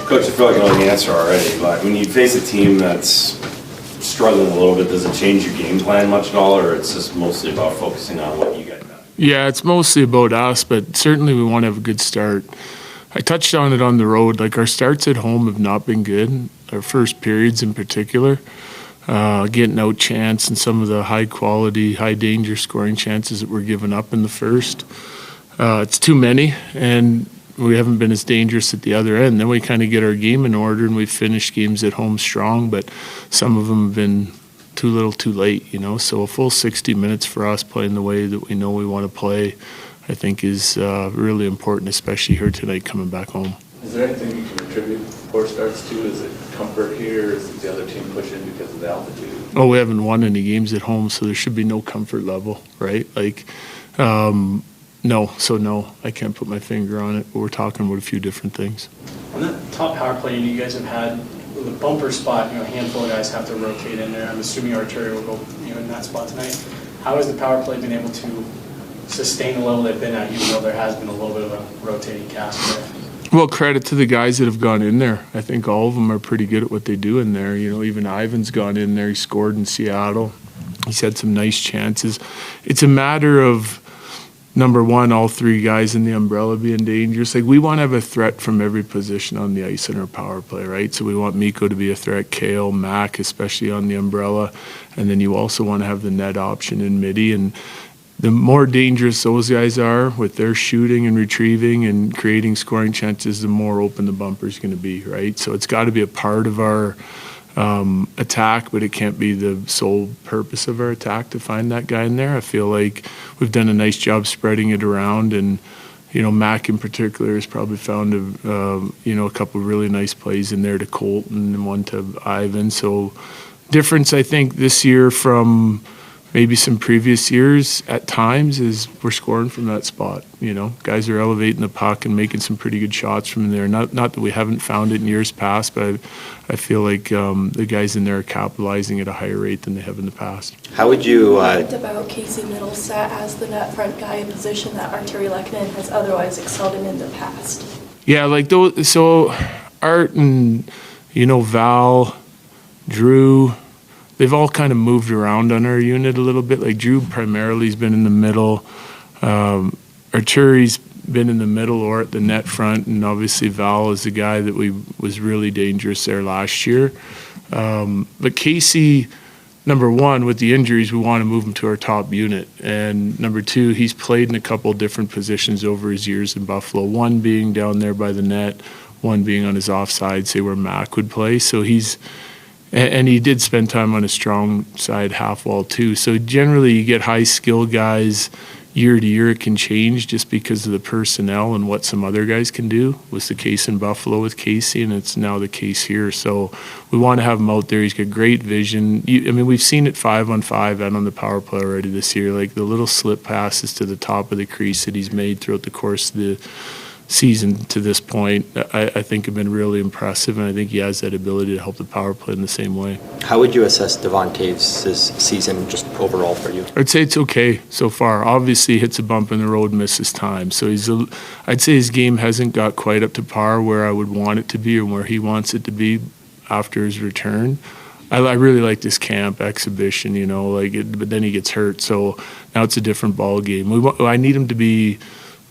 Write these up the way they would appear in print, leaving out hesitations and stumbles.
Coach, I feel like I know the answer already, but when you face a team that's struggling a little bit, does it change your game plan much at all, or it's just mostly about focusing on what you get done? Yeah, it's mostly about us, but certainly we want to have a good start. I touched on it on the road. Like, our starts at home have not been good, our first periods in particular. Getting out chance and some of the high-quality, high-danger scoring chances that we're giving up in the first. It's too many, and we haven't been as dangerous at the other end. Then we kind of get our game in order, and we finish games at home strong, but some of them have been too little too late, you know. So a full 60 minutes for us playing the way that we know we want to play, I think is really important, especially here tonight coming back home. Is there anything you can attribute poor starts to? Is it comfort here? Is it the other team pushing because of the altitude? Oh, we haven't won any games at home, so there should be no comfort level, right? Like, no, I can't put my finger on it, but we're talking about a few different things. On that top power play you guys have had, with a bumper spot, a handful of guys have to rotate in there. I'm assuming Artturi will go in that spot tonight. How has the power play been able to sustain the level they've been at, even though there has been a little bit of a rotating cast there? Well, credit to the guys that have gone in there. I think all of them are pretty good at what they do in there. You know, even Ivan's gone in there. He scored in Seattle. He's had some nice chances. It's a matter of, number one, all three guys in the umbrella being dangerous. Like, we want to have a threat from every position on the ice in our power play, right? So we want Mikko to be a threat, Kale, Mac, especially on the umbrella. And then you also want to have the net option in midi. And the more dangerous those guys are with their shooting and retrieving and creating scoring chances, the more open the bumper is going to be, right? So it's got to be a part of our attack, but it can't be the sole purpose of our attack to find that guy in there. I feel like we've done a nice job spreading it around, and Mac in particular has probably found a couple of really nice plays in there to Colton and one to Ivan. So difference, I think, this year from maybe some previous years at times is we're scoring from that spot. Guys are elevating the puck and making some pretty good shots from there. Not that we haven't found it in years past, but I feel like the guys in there are capitalizing at a higher rate than they have in the past. How would you talked about Casey Middlestat as the net front guy, a position that Artturi Lehkonen has otherwise excelled in the past? Yeah, like those. So Art and Val, Drew, they've all kind of moved around on our unit a little bit. Like, Drew primarily has been in the middle. Arturi's been in the middle or at the net front, and obviously Val is the guy that was really dangerous there last year. But Casey, number one, with the injuries, we want to move him to our top unit. And number two, he's played in a couple different positions over his years in Buffalo, one being down there by the net, one being on his offside, say where Mac would play. So and he did spend time on a strong side half wall too. So generally you get high skill guys year to year. It can change just because of the personnel and what some other guys can do. It was the case in Buffalo with Casey, and it's now the case here. So we want to have him out there. He's got great vision. We've seen it 5-on-5 and on the power play already this year. Like, the little slip passes to the top of the crease that he's made throughout the course of the season to this point, I think have been really impressive, and I think he has that ability to help the power play in the same way. How would you assess Devon Toews' season just overall for you? I'd say it's okay so far. Obviously, he hits a bump in the road, misses time. So I'd say his game hasn't got quite up to par where I would want it to be or where he wants it to be after his return. I really like this camp exhibition, but then he gets hurt, so now it's a different ball game. I need him to be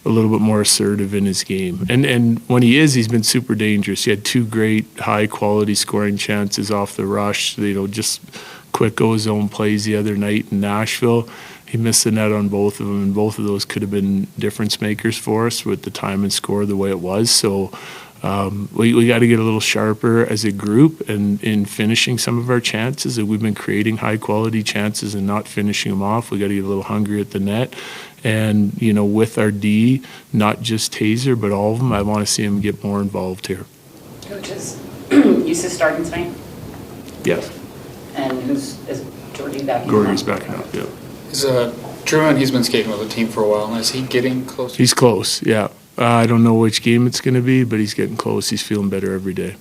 a little bit more assertive in his game. And when he's been super dangerous. He had two great high-quality scoring chances off the rush, just quick O-zone plays the other night in Nashville. He missed the net on both of them, and both of those could have been difference makers for us with the time and score the way it was. So we got to get a little sharper as a group and in finishing some of our chances. We've been creating high-quality chances and not finishing them off. We got to get a little hungry at the net. And, with our D, not just Taser, but all of them, I want to see him get more involved here. Coaches, Yusuf starting tonight? Yes. And is Jordy back? Gordy's backing up, yeah. Is Druin, he's been skating with the team for a while. Is he getting close? He's close, yeah. I don't know which game it's going to be, but he's getting close. He's feeling better every day.